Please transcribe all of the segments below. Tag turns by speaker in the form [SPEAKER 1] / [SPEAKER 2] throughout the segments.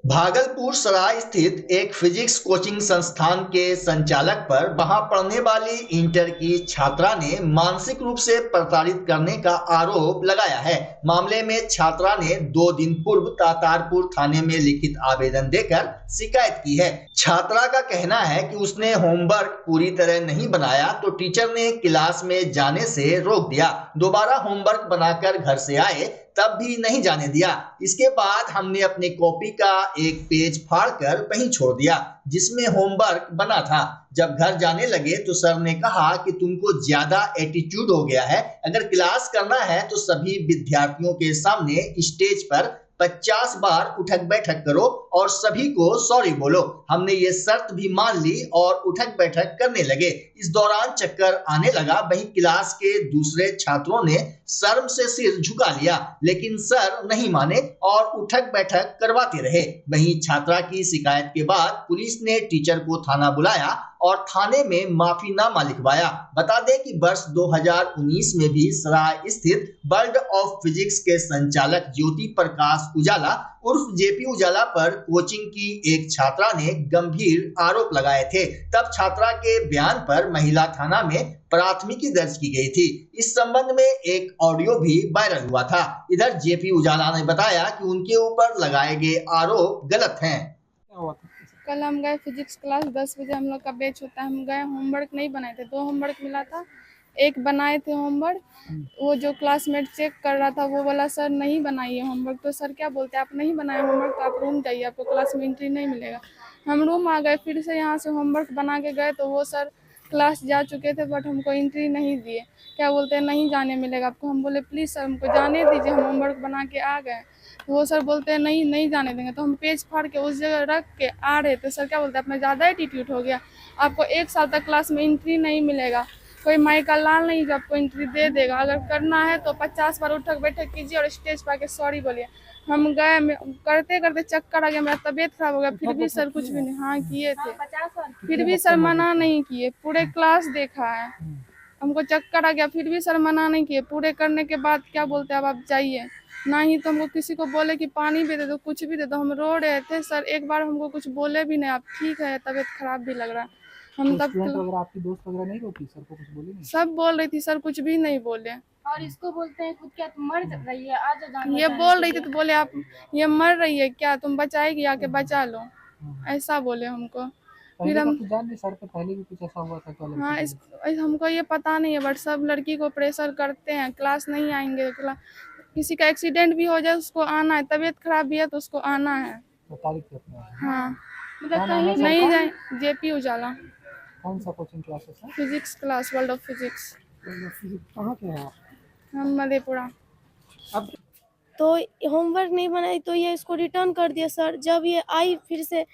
[SPEAKER 1] भागलपुर सराय स्थित एक physics coaching संस्थान के संचालक पर वहां पढ़ने वाली इंटर की छात्रा ने मानसिक रूप से प्रताड़ित करने का आरोप लगाया है। मामले में छात्रा ने 2 दिन पूर्व तातारपुर थाने में लिखित आवेदन देकर शिकायत की है। छात्रा का कहना है कि उसने होमवर्क पूरी तरह नहीं बनाया तो टीचर ने क्लास में जाने से रोक दिया। दोबारा होमवर्क बनाकर घर से आए तब भी नहीं जाने दिया। इसके बाद हमने अपनी कॉपी का एक पेज फाड़कर वहीं छोड़ दिया जिसमें होमवर्क बना था। जब घर जाने लगे तो सर ने कहा कि तुमको ज्यादा एटीट्यूड हो गया है, अगर क्लास करना है तो सभी विद्यार्थियों के सामने स्टेज पर 50 बार उठक बैठक करो और सभी को सॉरी बोलो। हमने ये शर्त भी मान ली और उठक बैठक करने लगे। इस दौरान चक्कर आने लगा। वहीं क्लास के दूसरे छात्रों ने शर्म से सिर झुका लिया, लेकिन सर नहीं माने और उठक बैठक करवाते रहे। वहीं छात्रा की शिकायत के बाद पुलिस ने टीचर को थाना बुलाया और थाने में माफीनामा लिखवाया। बता दें कि वर्ष 2019 में भी सराय स्थित वर्ल्ड ऑफ फिजिक्स के संचालक ज्योति प्रकाश उजाला उर्फ जेपी उजाला पर कोचिंग की एक छात्रा ने गंभीर आरोप लगाए थे। तब छात्रा के बयान पर महिला थाना में प्राथमिकी दर्ज की गई थी। इस संबंध में एक ऑडियो भी वायरल हुआ था। इधर जेपी उजाला ने बताया कि उनके ऊपर लगाए गए आरोप गलत हैं।
[SPEAKER 2] कल हम गए फिजिक्स क्लास, 10 बजे हम लोग का बैच होता है। हम गए, होमवर्क नहीं बनाए थे, 2 होमवर्क मिला था, एक बनाए थे होमवर्क। वो जो क्लासमेट चेक कर रहा था वो बोला सर नहीं बनाइए होमवर्क। तो सर क्या बोलते हैं, आप नहीं बनाए होमवर्क तो आप रूम जाइए, आपको क्लास में एंट्री नहीं मिलेगा। हम रूम आ गए, फिर से यहाँ से होमवर्क बना के गए तो वो सर क्लास जा चुके थे बट हमको एंट्री नहीं दिए। क्या बोलते हैं नहीं जाने मिलेगा आपको। हम बोले प्लीज़ सर हमको जाने दीजिए, हम होमवर्क बना के आ गए। वो सर बोलते हैं नहीं जाने देंगे। तो हम पेज फाड़ के उस जगह रख के आ रहे थे। सर क्या बोलते हैं, अपना ज़्यादा एटीट्यूड हो गया, आपको 1 साल तक क्लास में एंट्री नहीं मिलेगा, कोई माई का लाल नहीं जो आपको एंट्री दे देगा। अगर करना है तो 50 बार उठक बैठक कीजिए और स्टेज पर आके सॉरी बोलिए। हम गए, करते करते चक्कर आ गया, मेरा तबीयत खराब हो गया, फिर भी सर कुछ भी नहीं, हाँ किए थे, फिर भी सर मना नहीं किए। पूरे क्लास देखा है, हमको चक्कर आ गया, फिर भी सर मना नहीं किए। पूरे करने के बाद क्या बोलते हैं अब आप जाइए। ना ही तो हमको किसी को बोले कि पानी भी दे दो, कुछ भी दे दो। हम रो रहे थे, सर एक बार हमको कुछ बोले भी नहीं, आप ठीक है, तबीयत खराब भी लग रहा है। हम तब
[SPEAKER 3] अगर आपकी दोस्त वगैरह नहीं रोकी, सर को कुछ बोले नहीं?
[SPEAKER 2] सब बोल रही थी, सर कुछ भी नहीं बोले।
[SPEAKER 4] और इसको बोलते हैं खुद क्या तुम मर रही है, आज जान
[SPEAKER 2] ये बोल रही थी तो बोले आप ये मर रही है क्या, तुम बचाएगी, आके बचा लो, ऐसा बोले हमको। फिर हम
[SPEAKER 3] जान नहीं, सर पे पहले भी कुछ ऐसा हुआ था क्या?
[SPEAKER 2] हाँ, हमको ये पता नहीं है बट सब लड़की को प्रेशर करते हैं, क्लास नहीं आएंगे, किसी का एक्सीडेंट भी हो जाए उसको आना है, तबीयत खराब भी है तो उसको आना है। हाँ
[SPEAKER 4] मतलब
[SPEAKER 2] नहीं जाए। जेपी उजाला।
[SPEAKER 3] कौन सा कोचिंग क्लासेस है?
[SPEAKER 2] Physics class, world of physics.
[SPEAKER 3] कहाँ के हैं आप?
[SPEAKER 2] हम मधेपुरा।
[SPEAKER 3] अब
[SPEAKER 5] तो होमवर्क नहीं बनाई तो ये इसको रिटर्न कर दिया सर। जब ये आई फिर से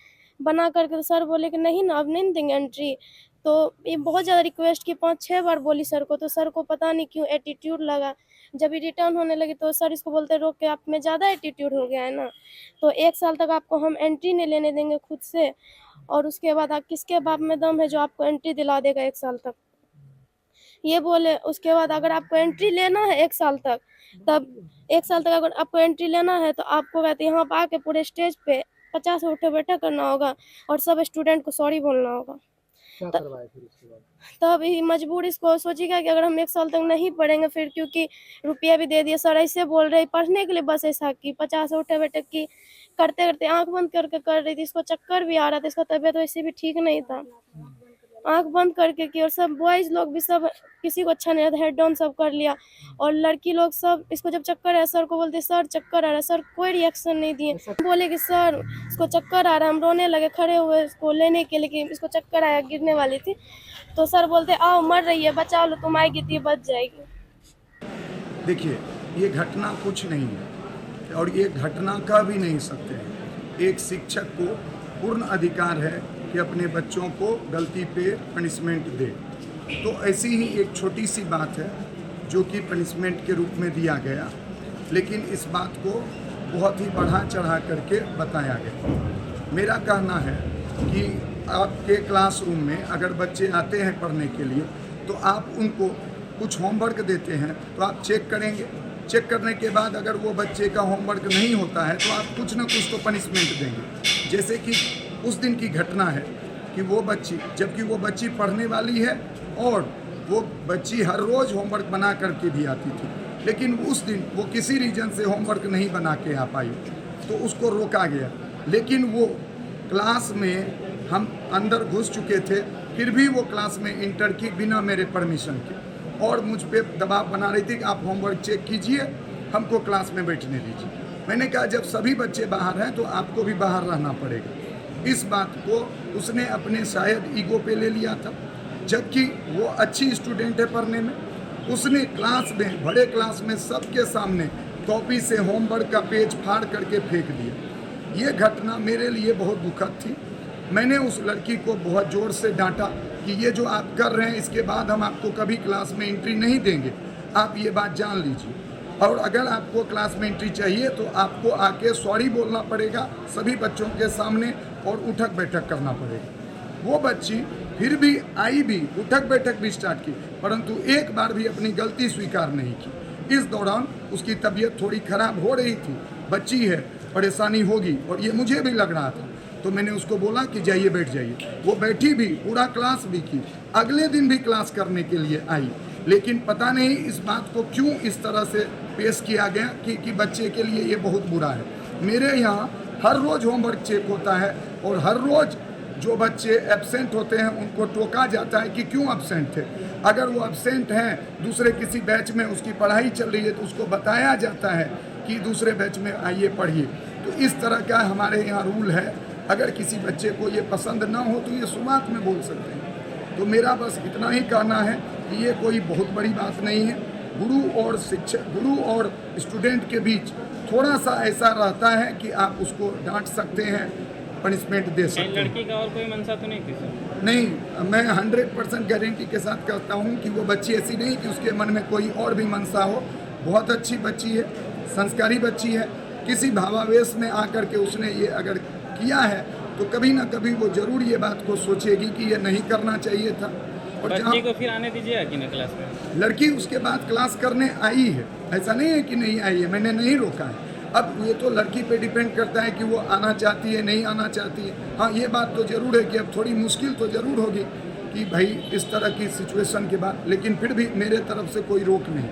[SPEAKER 5] बना करके तो सर बोले कि नहीं ना अब नहीं देंगे एंट्री। तो ये बहुत ज़्यादा रिक्वेस्ट की, 5-6 बार बोली सर को, तो सर को पता नहीं क्यों एटीट्यूड लगा। जब ये रिटर्न होने लगी तो सर इसको बोलते रोक के आप में ज़्यादा एटीट्यूड हो गया है ना, तो 1 साल तक आपको हम एंट्री नहीं लेने देंगे खुद से, और उसके बाद आप किसके बाप में दम है जो आपको एंट्री दिला देगा 1 साल तक, ये बोले। उसके बाद अगर आपको एंट्री लेना है 1 साल तक, तब 1 साल तक अगर आपको एंट्री लेना है तो आपको कहते यहाँ पर आके पूरे स्टेज पे 50 उठे बैठक करना होगा और सब स्टूडेंट को सॉरी बोलना होगा।
[SPEAKER 3] क्या करवाए फिर उसके बाद?
[SPEAKER 5] तब ही मजबूर इसको सोचेगा कि अगर हम 1 साल तक नहीं पढ़ेंगे फिर, क्योंकि रुपया भी दे दिया सर, ऐसे बोल रहे पढ़ने के लिए, बस ऐसा कि 50 उठे बैठक की करते करते आंख बंद करके कर रही थी। इसको चक्कर भी आ रहा था, इसका तबीयत वैसे भी ठीक नहीं था, आंख बंद करके की। और सब बॉयज लोग भी सब किसी को अच्छा नहीं आता, हेड डाउन सब कर लिया। और लड़की लोग सब इसको जब चक्कर आया सर को बोलते सर चक्कर आ रहा है, सर कोई रिएक्शन नहीं दिए। बोले कि सर इसको चक्कर आ रहा है, हम रोने लगे, खड़े हुए इसको लेने के लिए कि इसको चक्कर आया, गिरने वाली थी। तो सर बोलते आओ मर रही है, बचा लो, तुम आएगी तो ये बच जाएगी।
[SPEAKER 6] देखिए, ये घटना कुछ नहीं है और ये घटना का भी नहीं सकते हैं। एक शिक्षक को पूर्ण अधिकार है कि अपने बच्चों को गलती पे पनिशमेंट दे। तो ऐसी ही एक छोटी सी बात है जो कि पनिशमेंट के रूप में दिया गया, लेकिन इस बात को बहुत ही बढ़ा चढ़ा करके बताया गया। मेरा कहना है कि आपके क्लासरूम में अगर बच्चे आते हैं पढ़ने के लिए तो आप उनको कुछ होमवर्क देते हैं तो आप चेक करेंगे चेक करने के बाद अगर वो बच्चे का होमवर्क नहीं होता है तो आप कुछ ना कुछ तो पनिशमेंट देंगे। जैसे कि उस दिन की घटना है कि वो बच्ची, जबकि वो बच्ची पढ़ने वाली है और वो बच्ची हर रोज़ होमवर्क बना करके भी आती थी, लेकिन उस दिन वो किसी रीजन से होमवर्क नहीं बना के आ पाई तो उसको रोका गया। लेकिन वो क्लास में हम अंदर घुस चुके थे, फिर भी वो क्लास में इंटर की बिना मेरे परमिशन के, और मुझ पे दबाव बना रही थी कि आप होमवर्क चेक कीजिए, हमको क्लास में बैठने दीजिए। मैंने कहा जब सभी बच्चे बाहर हैं तो आपको भी बाहर रहना पड़ेगा। इस बात को उसने अपने शायद ईगो पे ले लिया था, जबकि वो अच्छी स्टूडेंट है पढ़ने में। उसने क्लास में, बड़े क्लास में सबके सामने कॉपी से होमवर्क का पेज फाड़ करके फेंक दिया। ये घटना मेरे लिए बहुत दुखद थी। मैंने उस लड़की को बहुत ज़ोर से डांटा कि ये जो आप कर रहे हैं इसके बाद हम आपको कभी क्लास में एंट्री नहीं देंगे, आप ये बात जान लीजिए। और अगर आपको क्लास में एंट्री चाहिए तो आपको आके सॉरी बोलना पड़ेगा सभी बच्चों के सामने और उठक बैठक करना पड़ेगा। वो बच्ची फिर भी आई भी, उठक बैठक भी स्टार्ट की, परंतु एक बार भी अपनी गलती स्वीकार नहीं की। इस दौरान उसकी तबीयत थोड़ी खराब हो रही थी, बच्ची है, परेशानी होगी और ये मुझे भी लग रहा था, तो मैंने उसको बोला कि जाइए बैठ जाइए। वो बैठी भी, पूरा क्लास भी की, अगले दिन भी क्लास करने के लिए आई। लेकिन पता नहीं इस बात को क्यों इस तरह से पेश किया गया कि बच्चे के लिए ये बहुत बुरा है। मेरे यहाँ हर रोज़ होमवर्क चेक होता है और हर रोज़ जो बच्चे एब्सेंट होते हैं उनको टोका जाता है कि क्यों एब्सेंट थे। अगर वो एब्सेंट हैं, दूसरे किसी बैच में उसकी पढ़ाई चल रही है तो उसको बताया जाता है कि दूसरे बैच में आइए पढ़िए। तो इस तरह का हमारे यहाँ रूल है। अगर किसी बच्चे को ये पसंद ना हो तो ये शुरुआत में बोल सकते हैं। तो मेरा बस इतना ही कहना है कि ये कोई बहुत बड़ी बात नहीं है। गुरु और शिक्षक, गुरु और स्टूडेंट के बीच थोड़ा सा ऐसा रहता है कि आप उसको डांट सकते हैं, पनिशमेंट दे सकते हैं।
[SPEAKER 7] लड़की का और कोई मनसा तो नहीं थी सर?
[SPEAKER 6] नहीं, मैं 100% गारंटी के साथ कहता हूँ कि वो बच्ची ऐसी नहीं कि उसके मन में कोई और भी मनसा हो। बहुत अच्छी बच्ची है, संस्कारी बच्ची है। किसी भावावेश में आकर के उसने ये अगर किया है तो कभी ना कभी वो जरूर ये बात को सोचेगी कि ये नहीं करना चाहिए था। और
[SPEAKER 7] बच्ची को फिर आने दीजिए कि ना क्लास में?
[SPEAKER 6] लड़की उसके बाद क्लास करने आई है, ऐसा नहीं है कि नहीं आई है, मैंने नहीं रोका है। अब ये तो लड़की पे डिपेंड करता है कि वो आना चाहती है, नहीं आना चाहती है। हाँ, ये बात तो ज़रूर है कि अब थोड़ी मुश्किल तो ज़रूर होगी कि भाई इस तरह की सिचुएशन के बाद, लेकिन फिर भी मेरे तरफ से कोई रोक नहीं।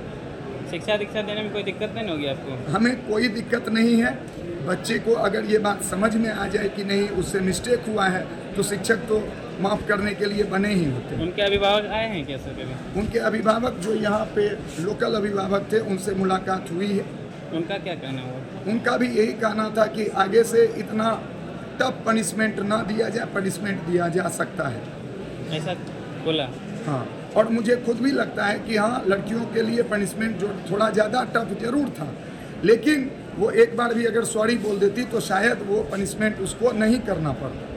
[SPEAKER 7] शिक्षा दीक्षा देने में कोई दिक्कत नहीं होगी आपको?
[SPEAKER 6] हमें कोई दिक्कत नहीं है। बच्चे को अगर ये बात समझ में आ जाए कि नहीं उससे मिस्टेक हुआ है तो शिक्षक तो माफ़ करने के लिए बने ही होते हैं।
[SPEAKER 7] उनके अभिभावक आए हैं क्या सर कभी?
[SPEAKER 6] उनके अभिभावक जो यहाँ पे लोकल अभिभावक थे उनसे मुलाकात हुई है।
[SPEAKER 7] उनका क्या कहना हुआ?
[SPEAKER 6] उनका भी यही कहना था कि आगे से इतना टफ पनिशमेंट ना दिया जाए, पनिशमेंट दिया जा सकता है,
[SPEAKER 7] ऐसा बोला।
[SPEAKER 6] हाँ, और मुझे खुद भी लगता है कि हाँ, लड़कियों के लिए पनिशमेंट जो थोड़ा ज़्यादा टफ जरूर था, लेकिन वो एक बार भी अगर सॉरी बोल देती तो शायद वो पनिशमेंट उसको नहीं करना पड़ता।